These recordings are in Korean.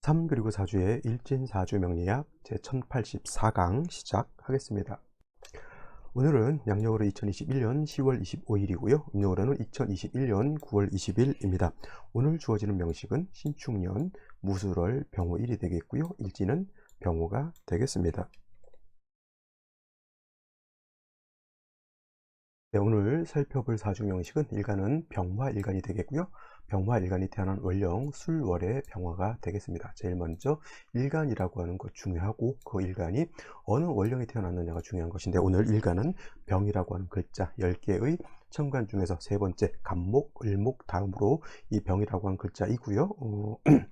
3 그리고 4주의 일진사주 명리학 제1084강 시작하겠습니다. 오늘은 양력으로 2021년 10월 25일이고요. 음력으로는 2021년 9월 20일입니다. 오늘 주어지는 명식은 신축년 무술월 병호 1이 되겠고요. 일진은 병호가 되겠습니다. 네, 오늘 살펴볼 사주 명식은 일간은 병화일간이 되겠고요. 병화일간이 태어난 월령 술월의 병화가 되겠습니다. 제일 먼저 일간이라고 하는 것 중요하고, 그 일간이 어느 월령이 태어났느냐가 중요한 것인데, 오늘 일간은 병이라고 하는 글자 10개의 천간 중에서 세 번째 간목, 을목 다음으로 이 병이라고 하는 글자이고요.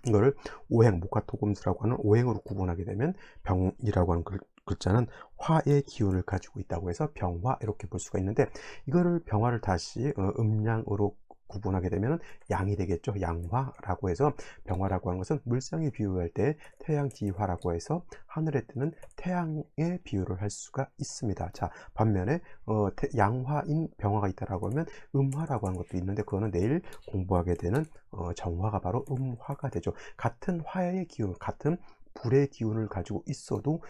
이거를 오행, 목화토금수라고 하는 오행으로 구분하게 되면 병이라고 하는 글자는 화의 기운을 가지고 있다고 해서 병화 이렇게 볼 수가 있는데, 이거를 병화를 다시 음양으로 구분하게 되면 양이 되겠죠. 양화라고 해서 병화라고 하는 것은 물상에 비유할 때 태양지화라고 해서 하늘에 뜨는 태양의 비유를 할 수가 있습니다. 자, 반면에 양화인 병화가 있다라고 하면 음화라고 하는 것도 있는데, 그거는 내일 공부하게 되는 정화가 바로 음화가 되죠. 같은 화의 기운, 같은 불의 기운을 가지고 있어도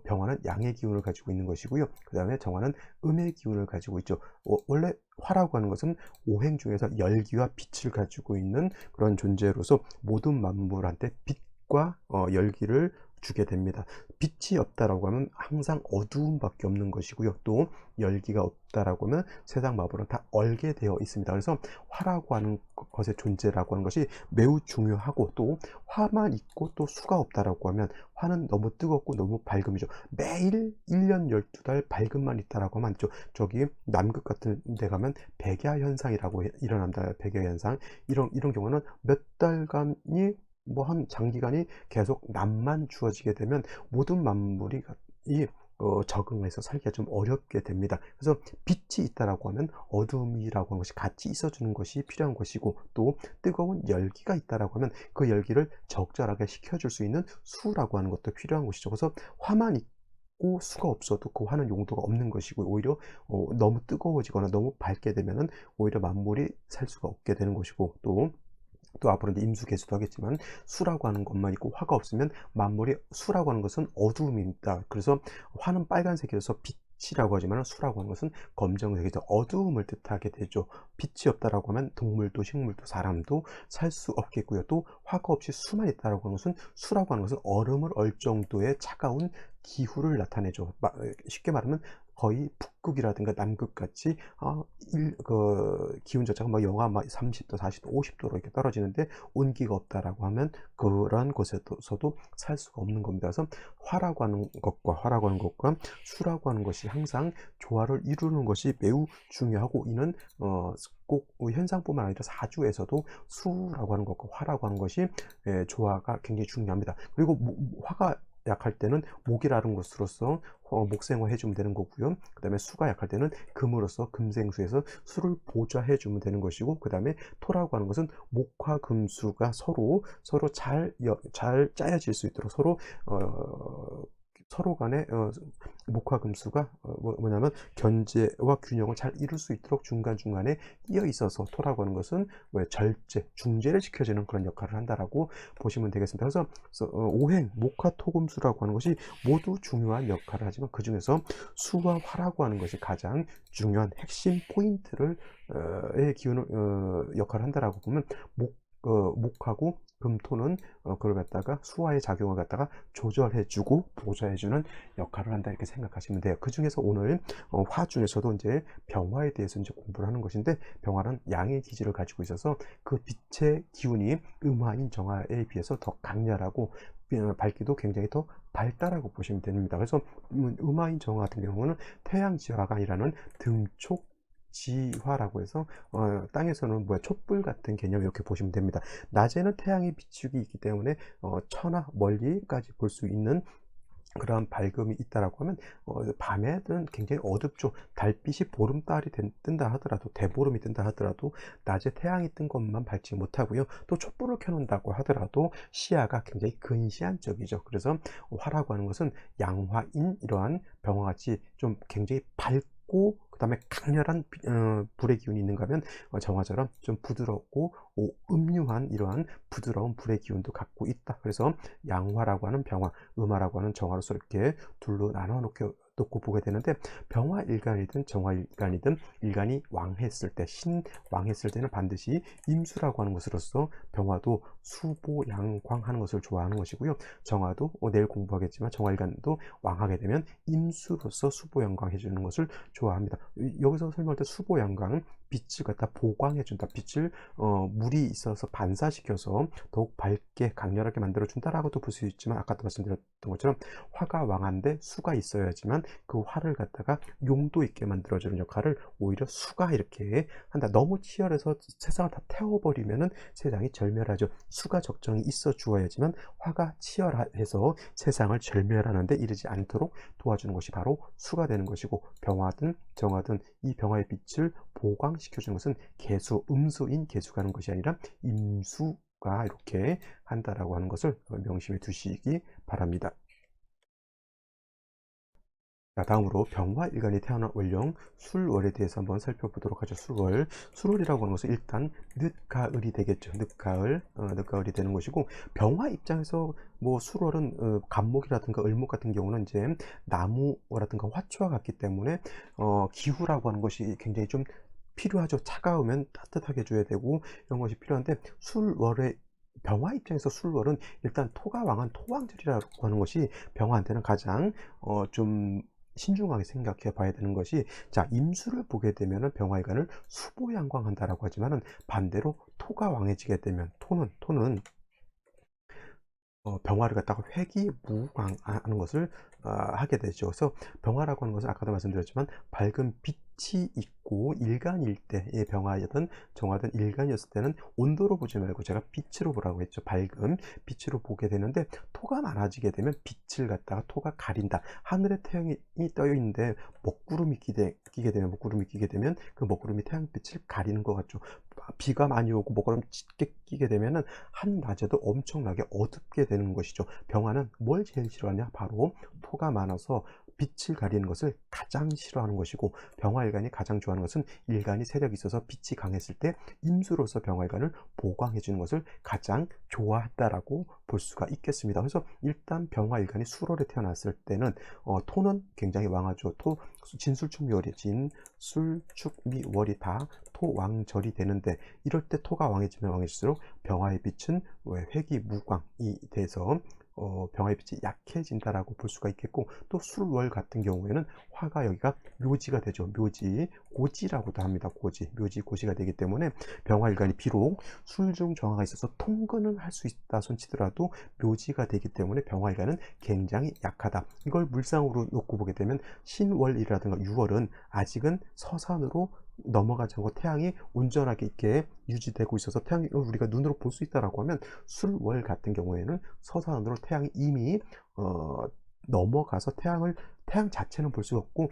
병화는 양의 기운을 가지고 있는 것이고요. 그 다음에 정화는 음의 기운을 가지고 있죠. 원래 화라고 하는 것은 오행 중에서 열기와 빛을 가지고 있는 그런 존재로서 모든 만물한테 빛과 열기를 주게 됩니다. 빛이 없다라고 하면 항상 어두움밖에 없는 것이고요. 또 열기가 없다라고 하면 세상 마블은 다 얼게 되어 있습니다. 그래서 화라고 하는 것의 존재라고 하는 것이 매우 중요하고, 또 화만 있고 또 수가 없다라고 하면 화는 너무 뜨겁고 너무 밝음이죠. 매일 1년 12달 밝음만 있다라고 하면 저기 남극 같은 데 가면 백야 현상이라고 일어난다. 백야 현상. 이런 경우는 몇 달간이 한 장기간이 계속 남만 주어지게 되면 모든 만물이 적응해서 살기가 좀 어렵게 됩니다. 그래서 빛이 있다라고 하면 어둠이라고 하는 것이 같이 있어주는 것이 필요한 것이고, 또 뜨거운 열기가 있다라고 하면 그 열기를 적절하게 식혀줄 수 있는 수라고 하는 것도 필요한 것이죠. 그래서 화만 있고 수가 없어도 그 화는 용도가 없는 것이고, 오히려 너무 뜨거워지거나 너무 밝게 되면은 오히려 만물이 살 수가 없게 되는 것이고, 또 앞으로 이제 임수개수도 하겠지만 수라고 하는 것만 있고 화가 없으면 만물이, 수라고 하는 것은 어두움입니다. 그래서 화는 빨간색이라서 빛이라고 하지만 수라고 하는 것은 검정색이죠. 어두움을 뜻하게 되죠. 빛이 없다라고 하면 동물도 식물도 사람도 살 수 없겠고요. 또 화가 없이 수만 있다라고 하는 것은, 수라고 하는 것은 얼음을 얼 정도의 차가운 기후를 나타내죠. 쉽게 말하면 거의 북극이라든가 남극같이 기온 자체가 영하 30도, 40도, 50도로 이렇게 떨어지는데 온기가 없다라고 하면 그런 곳에서도 살 수가 없는 겁니다. 그래서 화라고 하는 것과 수라고 하는 것이 항상 조화를 이루는 것이 매우 중요하고, 이는 꼭 현상뿐만 아니라 사주에서도 수라고 하는 것과 화라고 하는 것이 조화가 굉장히 중요합니다. 그리고 화가 약할 때는 목이라는 것으로서 목생화 해주면 되는 거고요. 그 다음에 수가 약할 때는 금으로서 금생수에서 수를 보좌해 주면 되는 것이고, 그 다음에 토라고 하는 것은 목화 금수가 서로 잘 짜여질 수 있도록 서로 간에 목화 금수가 뭐냐면 견제와 균형을 잘 이룰 수 있도록 중간중간에 끼어 있어서, 토라고 하는 것은 절제, 중재를 시켜주는 그런 역할을 한다라고 보시면 되겠습니다. 그래서 오행, 목화 토금수라고 하는 것이 모두 중요한 역할을 하지만, 그 중에서 수와 화라고 하는 것이 가장 중요한 핵심 포인트를 의 기운을 역할을 한다라고 보면, 목하고 금토는 그걸 갖다가 수화의 작용을 갖다가 조절해주고 보좌해주는 역할을 한다, 이렇게 생각하시면 돼요. 그 중에서 오늘 화 중에서도 이제 병화에 대해서 이제 공부를 하는 것인데, 병화는 양의 기질을 가지고 있어서 그 빛의 기운이 음화인 정화에 비해서 더 강렬하고 밝기도 굉장히 더 밝다라고 보시면 됩니다. 그래서 음화인 정화 같은 경우는 태양지화가 아니라는 등촉 지화라고 해서 땅에서는 촛불 같은 개념, 이렇게 보시면 됩니다. 낮에는 태양의 비추기 있기 때문에 천하 멀리까지 볼 수 있는 그런 밝음이 있다라고 하면, 밤에는 굉장히 어둡죠. 달빛이 보름달이 뜬다 하더라도, 대보름이 뜬다 하더라도 낮에 태양이 뜬 것만 밝지 못하고요. 또 촛불을 켜놓는다고 하더라도 시야가 굉장히 근시안적이죠. 그래서 화라고 하는 것은 양화인 이러한 병화같이 좀 굉장히 밝고 그다음에 강렬한 불의 기운이 있는가 하면 정화처럼 좀 부드럽고 음유한 이러한 부드러운 불의 기운도 갖고 있다. 그래서 양화라고 하는 병화, 음화라고 하는 정화로서 이렇게 둘로 나눠 놓고 보게 되는데, 병화일간이든 정화일간이든 일간이 왕했을 때, 신왕했을 때는 반드시 임수라고 하는 것으로서 병화도 수보양광하는 것을 좋아하는 것이고요. 정화도 내일 공부하겠지만 정화일간도 왕하게 되면 임수로서 수보양광해 주는 것을 좋아합니다. 여기서 설명할 때 수보양광은 빛을 갖다 보광해 준다. 빛을 물이 있어서 반사시켜서 더욱 밝게 강렬하게 만들어 준다라고도 볼 수 있지만, 아까도 말씀드렸던 것처럼 화가 왕한데 수가 있어야지만 그 화를 갖다가 용도 있게 만들어 주는 역할을 오히려 수가 이렇게 한다. 너무 치열해서 세상을 다 태워버리면은 세상이 절멸하죠. 수가 적정히 있어 주어야지만 화가 치열해서 세상을 절멸하는 데 이르지 않도록 도와주는 것이 바로 수가 되는 것이고, 병화든 정화든 이 병화의 빛을 보광시켜 주는 것은 개수, 음수인 개수가 하는 것이 아니라 임수가 이렇게 한다라고 하는 것을 명심해 두시기 바랍니다. 자, 다음으로 병화일간이 태어난 월령 술월에 대해서 한번 살펴보도록 하죠. 술월. 술월이라고 하는 것은 일단 늦가을이 되겠죠. 늦가을이 되는 것이고, 병화 입장에서 뭐 술월은 간목이라든가 을목 같은 경우는 이제 나무라든가 화초와 같기 때문에 기후라고 하는 것이 굉장히 좀 필요하죠. 차가우면 따뜻하게 해줘야 되고 이런 것이 필요한데, 술월에 병화 입장에서 술월은 일단 토가 왕한 토왕절이라고 하는 것이 병화한테는 가장 좀 신중하게 생각해 봐야 되는 것이, 자, 임수를 보게 되면은 병화일간을 수보양광한다라고 하지만은 반대로 토가 왕해지게 되면 토는 병화를 갖다가 회귀무광하는 것을 하게 되죠. 그래서 병화라고 하는 것은 아까도 말씀드렸지만 밝은 빛이 있고 일간일 때, 병화든 정화든 일간이었을 때는 온도로 보지 말고 제가 빛으로 보라고 했죠. 밝은 빛으로 보게 되는데, 토가 많아지게 되면 빛을 갖다가 토가 가린다. 하늘에 태양이 떠 있는데 먹구름이 끼게 되면 그 먹구름이 태양빛을 가리는 것 같죠. 비가 많이 오고 먹구름 짙게 끼게 되면은 한낮에도 엄청나게 어둡게 되는 것이죠. 병화는 뭘 제일 싫어하냐? 바로 토가 많아서 빛을 가리는 것을 가장 싫어하는 것이고, 병화일간이 가장 좋아하는 것은 일간이 세력이 있어서 빛이 강했을 때 임수로서 병화일간을 보강해 주는 것을 가장 좋아한다라고 볼 수가 있겠습니다. 그래서 일단 병화일간이 술월에 태어났을 때는 토는 굉장히 왕하죠. 토, 진술축미월이 진술축미월이 다 토왕절이 되는데, 이럴 때 토가 왕해지면 왕해질수록 병화의 빛은 회귀무광이 돼서 병화의 빛이 약해진다라고 볼 수가 있겠고, 또 술월 같은 경우에는 화가 여기가 묘지가 되죠. 묘지, 고지라고도 합니다. 고지가 되기 때문에 병화일간이 비록 술중 정화가 있어서 통근은 할 수 있다 손치더라도 묘지가 되기 때문에 병화일간은 굉장히 약하다. 이걸 물상으로 놓고 보게 되면 신월이라든가 유월은 아직은 서산으로 넘어가지 않고 태양이 온전하게 있게 유지되고 있어서 태양을 우리가 눈으로 볼 수 있다라고 하면, 술월 같은 경우에는 서산으로 태양이 이미 넘어가서 태양 자체는 볼 수 없고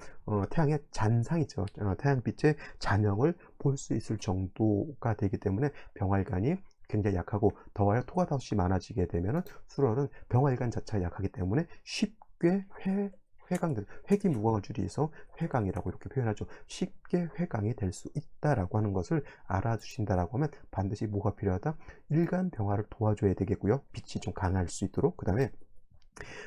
태양의 잔상이죠. 태양빛의 잔영을 볼 수 있을 정도가 되기 때문에 병화일간이 굉장히 약하고, 더하여 토가 다시 많아지게 되면은 술월은 병화일간 자체가 약하기 때문에 쉽게 회귀무광을 줄여서 회강이라고 이렇게 표현하죠. 쉽게 회강이 될 수 있다라고 하는 것을 알아두신다라고 하면, 반드시 뭐가 필요하다? 일간 병화를 도와줘야 되겠고요. 빛이 좀 강할 수 있도록. 그 다음에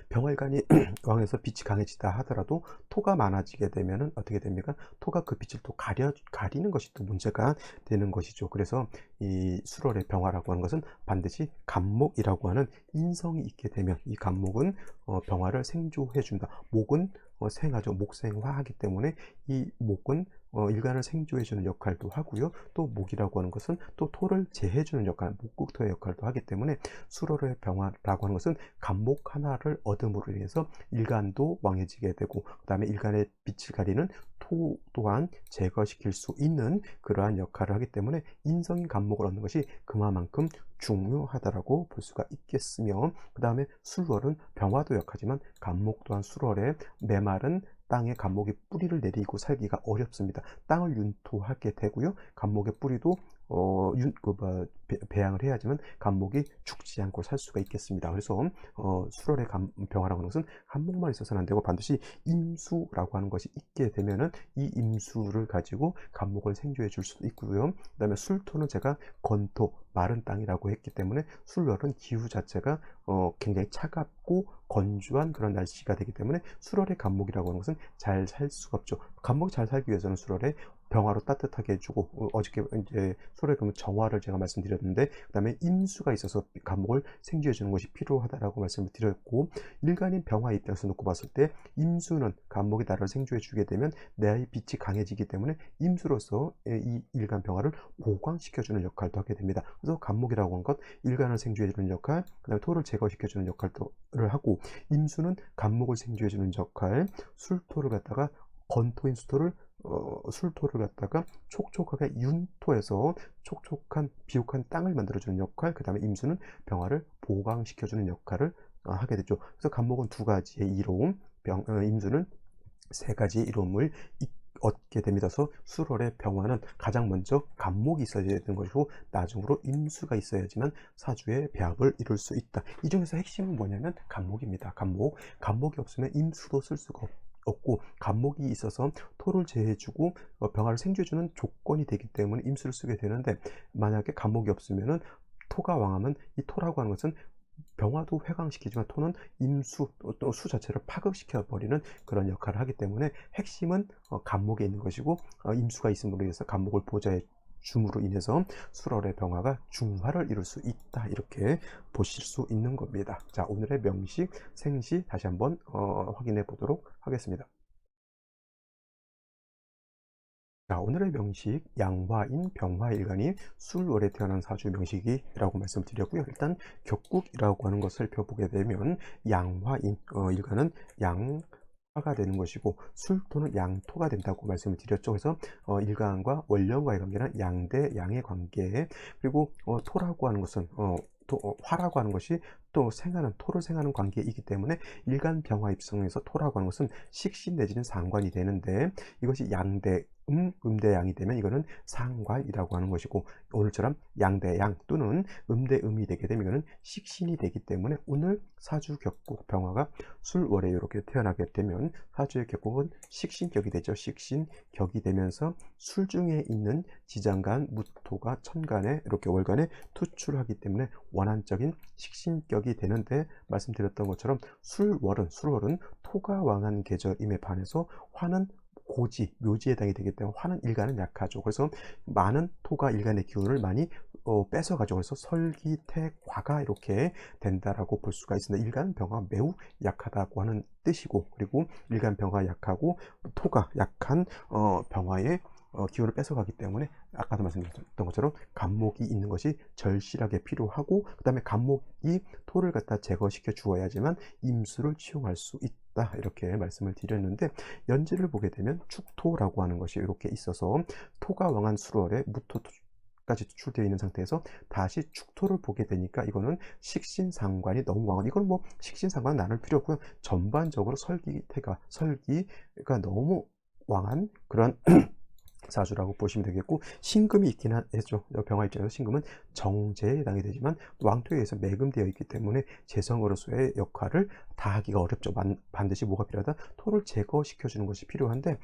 병활간이 왕에서 빛이 강해지다 하더라도 토가 많아지게 되면은 어떻게 됩니까? 토가 그 빛을 또 가리는 것이 또 문제가 되는 것이죠. 그래서 이 술월의 병화라고 하는 것은 반드시 간목이라고 하는 인성이 있게 되면, 이 간목은 병화를 생조해 준다. 목은 생하죠. 목생화하기 때문에 이 목은 일간을 생조해 주는 역할도 하고요. 또 목이라고 하는 것은 또 토를 제해 주는 역할, 목국토의 역할도 하기 때문에 술월의 병화라고 하는 것은 간목 하나를 얻음으로 인해서 일간도 왕해지게 되고, 그 다음에 일간의 빛을 가리는 토 또한 제거시킬 수 있는 그러한 역할을 하기 때문에 인성인 간목을 얻는 것이 그만큼 중요하다라고 볼 수가 있겠으며, 그 다음에 술월은 병화도 역하지만 간목 또한 술월에 메마른 땅에 간목이 뿌리를 내리고 살기가 어렵습니다. 땅을 윤토하게 되고요. 간목의 뿌리도 배양을 해야지만 감목이 죽지 않고 살 수가 있겠습니다. 그래서 수월의 병화라고 하는 것은 감목만 있어서는 안 되고 반드시 임수라고 하는 것이 있게 되면은 이 임수를 가지고 감목을 생조해 줄 수도 있고요. 그다음에 술토는 제가 건토 마른 땅이라고 했기 때문에 술월은 기후 자체가 굉장히 차갑고 건조한 그런 날씨가 되기 때문에 술월의 감목이라고 하는 것은 잘 살 수가 없죠. 감목이 잘 살기 위해서는 술월에 병화로 따뜻하게 해주고, 어저께 이제 술월에 그러면 정화를 제가 말씀드렸는데, 그 다음에 임수가 있어서 감목을 생쥐해 주는 것이 필요하다라고 말씀을 드렸고, 일간인 병화 입장에서 놓고 봤을 때 임수는 감목이 나를 생쥐해 주게 되면 내 빛이 강해지기 때문에 임수로서 이 일간 병화를 보강시켜주는 역할도 하게 됩니다. 그래서 감목이라고 하는 것, 일간을 생쥐해 주는 역할, 그 다음에 토를 제거시켜 주는 역할을 하고, 임수는 감목을 생쥐해 주는 역할, 술토를 갖다가 건토인 술토를 갖다가 촉촉하게 윤토에서 촉촉한 비옥한 땅을 만들어주는 역할, 그 다음에 임수는 병화를 보강시켜주는 역할을 하게 되죠. 그래서 감목은 두 가지의 이로움, 임수는 세 가지의 이로움을 얻게 됩니다. 그래서 술월의 병화는 가장 먼저 감목이 있어야 되는 것이고 나중으로 임수가 있어야지만 사주의 배합을 이룰 수 있다. 이 중에서 핵심은 뭐냐면 감목입니다. 감목이 없으면 임수도 쓸 수가 없고, 감목이 있어서 토를 제해주고 병화를 생쥐해주는 조건이 되기 때문에 임수를 쓰게 되는데, 만약에 감목이 없으면은 토가 왕하면 이 토라고 하는 것은 병화도 회강시키지만 토는 임수 또 수 자체를 파극시켜 버리는 그런 역할을 하기 때문에 핵심은 감목에 있는 것이고, 임수가 있음으로 인해서 감목을 보좌해 줌으로 인해서 술월의 병화가 중화를 이룰 수 있다, 이렇게 보실 수 있는 겁니다. 자, 오늘의 명식 생시 다시 한번 확인해 보도록 하겠습니다. 자, 오늘의 명식 양화인 병화일간이 술월에 태어난 사주 명식이라고 말씀드렸고요. 일단 격국이라고 하는 것을 살펴보게 되면 양화인 일간은 양화가 되는 것이고 술토는 양토가 된다고 말씀을 드렸죠. 그래서 일간과 원령과의 관계는 양대 양의 관계, 그리고 토라고 하는 것은 화라고 하는 것이 또 토를 생하는 관계이기 때문에 일간 병화 입성에서 토라고 하는 것은 식신 내지는 상관이 되는데, 이것이 양대 음대양이 되면 이거는 상관이라고 하는 것이고, 오늘처럼 양대양 또는 음대음이 되게 되면 이거는 식신이 되기 때문에 오늘 사주 격국 병화가 술월에 이렇게 태어나게 되면 사주의 격국은 식신격이 되죠. 식신격이 되면서 술 중에 있는 지장간, 무토가 천간에 이렇게 월간에 투출하기 때문에 원한적인 식신격이 되는데, 말씀드렸던 것처럼 술월은 토가 왕한 계절임에 반해서 화는 고지, 묘지에 해당이 되기 때문에 화는 일간은 약하죠. 그래서 많은 토가 일간의 기운을 많이 뺏어가죠. 그래서 설기택화가 이렇게 된다라고 볼 수가 있습니다. 일간 병화가 매우 약하다고 하는 뜻이고, 그리고 일간 병화가 약하고 토가 약한 병화의 기운을 뺏어가기 때문에 아까도 말씀드렸던 것처럼 감목이 있는 것이 절실하게 필요하고, 그 다음에 감목이 토를 갖다 제거시켜 주어야지만 임수를 치용할 수 있다, 이렇게 말씀을 드렸는데, 연지를 보게 되면 축토라고 하는 것이 이렇게 있어서 토가 왕한 술월에 무토까지 투출되어 있는 상태에서 다시 축토를 보게 되니까 이거는 식신상관이 너무 왕한, 이건 뭐 식신상관은 나눌 필요 없고요. 전반적으로 설기가 너무 왕한 그런 사주라고 보시면 되겠고, 신금이 있긴 하죠. 병화 입장에서 신금은 정제에 해당이 되지만 왕토에 의해서 매금되어 있기 때문에 재성으로서의 역할을 다하기가 어렵죠. 반드시 뭐가 필요하다? 토를 제거시켜 주는 것이 필요한데,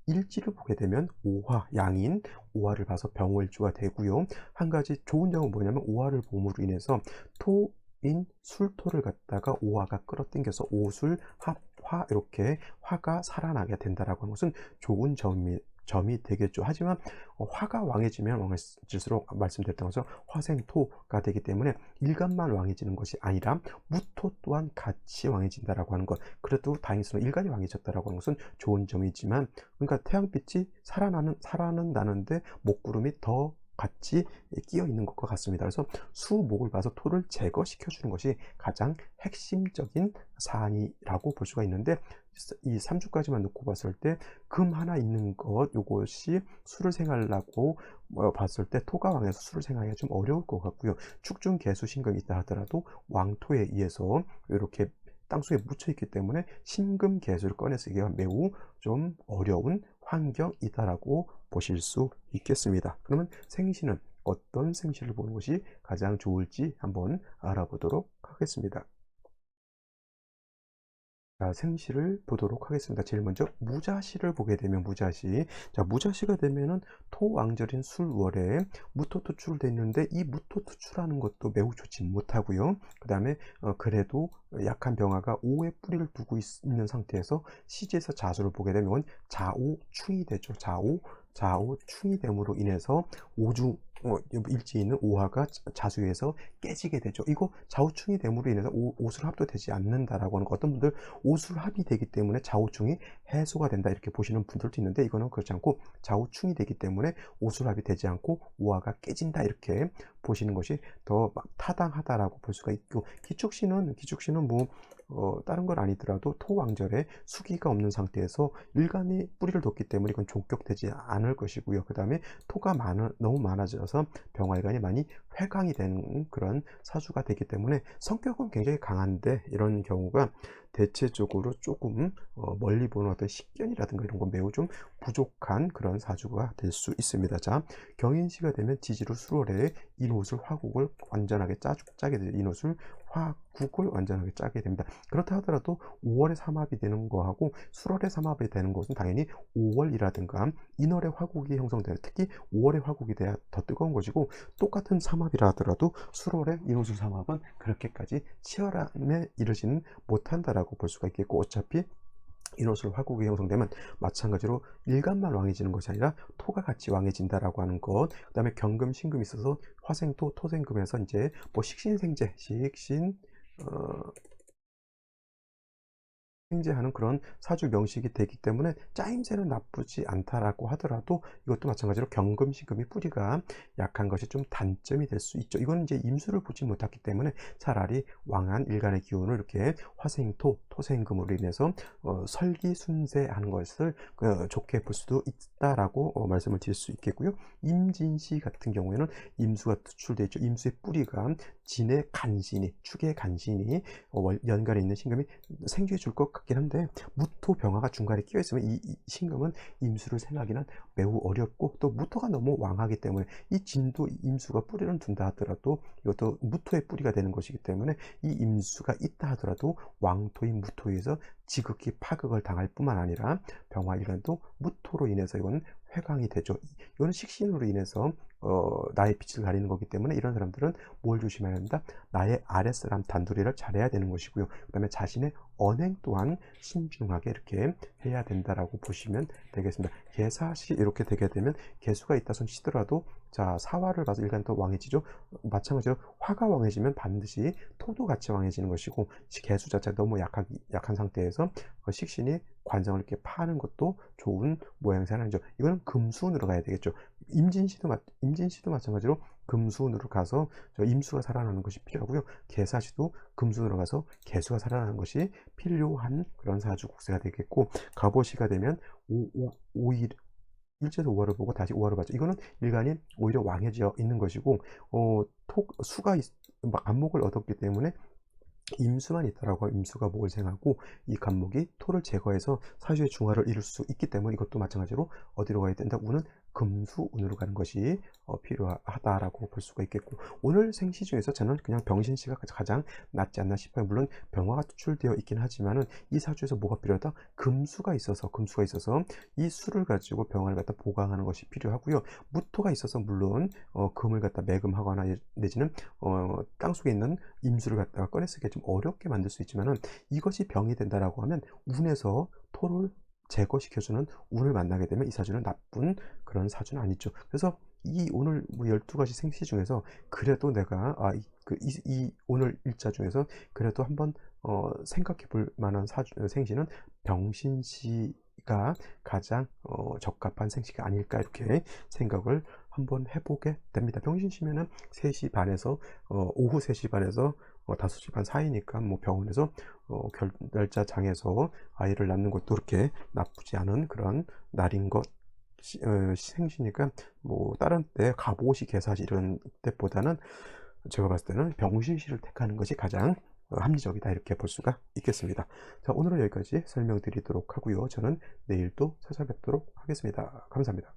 일지를 보게 되면 오화, 양인 오화를 봐서 병월주가 되고요. 한 가지 좋은 점은 뭐냐면 오화를 봄으로 인해서 토인 술토를 갖다가 오화가 끌어당겨서 오술 합화, 이렇게 화가 살아나게 된다라고 하는 것은 좋은 점이 되겠죠. 하지만 화가 왕해지면 왕해질수록 말씀드렸던 것처럼 화생토가 되기 때문에 일간만 왕해지는 것이 아니라 무토 또한 같이 왕해진다라고 하는 것, 그래도 다행스러운 일간이 왕해졌다라고 하는 것은 좋은 점이지만, 그러니까 태양빛이 살아난다는데 목구름이 더 같이 끼어 있는 것과 같습니다. 그래서 수목을 봐서 토를 제거시켜 주는 것이 가장 핵심적인 사안이라고 볼 수가 있는데, 이 3주까지만 놓고 봤을 때 금 하나 있는 것, 요것이 수를 생하려고 봤을 때 토가 왕에서 수를 생하기가 좀 어려울 것 같고요. 축중 개수 신금이 있다 하더라도 왕토에 의해서 이렇게 땅속에 묻혀 있기 때문에 신금 개수를 꺼내 쓰기가 매우 좀 어려운 환경이다라고 보실 수 있겠습니다. 그러면 생신은 어떤 생시를 보는 것이 가장 좋을지 한번 알아보도록 하겠습니다. 자, 생시를 보도록 하겠습니다. 제일 먼저 무자시를 보게 되면 무자시. 자, 무자시가 되면은 토왕절인 술월에 무토투출돼 있는데 이 무토투출하는 것도 매우 좋지 못하고요. 그 다음에 그래도 약한 병화가 오의 뿌리를 두고 있는 상태에서 시지에서 자수를 보게 되면 자오충이 되죠. 자오충이 됨으로 인해서 오중 일지에 있는 오화가 자수에서 깨지게 되죠. 이거 좌우충이 됨으로 인해서 오술합도 되지 않는다라고 하는 거, 어떤 분들 오술합이 되기 때문에 좌우충이 해소가 된다 이렇게 보시는 분들도 있는데, 이거는 그렇지 않고 좌우충이 되기 때문에 오술합이 되지 않고 오화가 깨진다 이렇게 보시는 것이 더 타당하다라고 볼 수가 있고, 기축신은 뭐 다른 건 아니더라도 토왕절에 수기가 없는 상태에서 일간이 뿌리를 뒀기 때문에 이건 종격되지 않을 것이고요. 그 다음에 토가 너무 많아져서 병화일간이 많이 회강이 되는 그런 사주가 되기 때문에 성격은 굉장히 강한데, 이런 경우가 대체적으로 조금 멀리 보는 어떤 식견이라든가 이런 건 매우 좀 부족한 그런 사주가 될 수 있습니다. 자, 경인시가 되면 지지로 수월에 인옷을 화국을 완전하게 짜게 되죠. 인옷을 화국을 완전하게 짜게 됩니다. 그렇다 하더라도 5월에 삼합이 되는 거하고 수월에 삼합이 되는 것은 당연히 5월이라든가 인월에 화국이 형성돼요. 특히 5월에 화국이 돼야 더 뜨거운 것이고, 똑같은 삼합이라 하더라도 수월에 인호수 삼합은 그렇게까지 치열함에 이르지는 못한다라고 볼 수가 있겠고, 어차피 인호술 화국이 형성되면 마찬가지로 일간만 왕해지는 것이 아니라 토가 같이 왕해진다라고 하는 것. 그 다음에 경금 신금이 있어서 화생토 토생금에서 이제 뭐 식신생제 생제하는 그런 사주 명식이 되기 때문에 짜임새는 나쁘지 않다라고 하더라도, 이것도 마찬가지로 경금신금이 뿌리가 약한 것이 좀 단점이 될 수 있죠. 이거는 이제 임수를 보지 못했기 때문에 차라리 왕한 일간의 기운을 이렇게 화생토 토생금으로 인해서 설기순세하는 것을 좋게 볼 수도 있다라고 말씀을 드릴 수 있겠고요. 임진시 같은 경우에는 임수가 투출되어 있죠. 임수의 뿌리가 진의 간신이, 축의 간신이 연간에 있는 신금이 생기해 줄 것 같긴 한데, 무토 병화가 중간에 끼어 있으면 이 신금은 임수를 생하기는 매우 어렵고, 또 무토가 너무 왕하기 때문에 이 진도 임수가 뿌리를 둔다 하더라도 이것도 무토의 뿌리가 되는 것이기 때문에, 이 임수가 있다 하더라도 왕토인 무토에서 지극히 파극을 당할 뿐만 아니라 병화일간도 무토로 인해서 이건 회강이 되죠. 이거는 식신으로 인해서 나의 빛을 가리는 거기 때문에, 이런 사람들은 뭘 조심해야 한다? 나의 아랫사람 단둘이를 잘해야 되는 것이고요. 그 다음에 자신의 언행 또한 신중하게 이렇게 해야 된다라고 보시면 되겠습니다. 개사시 이렇게 되게 되면 개수가 있다 손 치더라도, 자, 사화를 봐서 일간 또 왕해지죠. 마찬가지로 화가 왕해지면 반드시 토도 같이 왕해지는 것이고, 개수 자체가 너무 약한 상태에서 식신이 관성을 이렇게 파는 것도 좋은 모양새는 아니죠. 이거는 금수운으로 가야 되겠죠. 임진시도 마찬가지로 금수운으로 가서 임수가 살아나는 것이 필요하고요. 개사시도 금수운으로 가서 개수가 살아나는 것이 필요한 그런 사주 국세가 되겠고, 갑오시가 되면 오일 일제에서 오화를 보고 다시 오화를 봤죠. 이거는 일간이 오히려 왕해져 있는 것이고, 수가 안목을 얻었기 때문에 임수만 있다라고 하면 임수가 목을 생하고, 이 간목이 토를 제거해서 사주의 중화를 이룰 수 있기 때문에 이것도 마찬가지로 어디로 가야 된다? 운은 금수운으로 가는 것이 필요하다라고 볼 수가 있겠고, 오늘 생시 중에서 저는 그냥 병신시가 가장 낫지 않나 싶어요. 물론 병화가 투출되어 있긴 하지만은 이 사주에서 뭐가 필요하다? 금수가 있어서 이 수를 가지고 병화를 갖다 보강하는 것이 필요하고요. 무토가 있어서 물론 금을 갖다 매금하거나 내지는 땅속에 있는 임수를 갖다가 꺼내 쓰기 좀 어렵게 만들 수 있지만은, 이것이 병이 된다라고 하면 운에서 토를 제거시켜주는 운을 만나게 되면 이 사주는 나쁜 그런 사주는 아니죠. 그래서 이 오늘 뭐 12가지 생시 중에서 그래도 내가 이 오늘 일자 중에서 그래도 한번 생각해 볼 만한 생시는 병신시가 가장 적합한 생시가 아닐까 이렇게 생각을 한번 해보게 됩니다. 병신시면은 3시 반에서 오후 3시 반에서 5시 반 사이니까 뭐 병원에서 결날짜장에서 아이를 낳는 것도 그렇게 나쁘지 않은 그런 날인 것 생시니까, 뭐 다른 때 갑오시 개사시 이런 때보다는 제가 봤을 때는 병신시를 택하는 것이 가장 합리적이다 이렇게 볼 수가 있겠습니다. 자, 오늘은 여기까지 설명드리도록 하고요. 저는 내일 또 찾아뵙도록 하겠습니다. 감사합니다.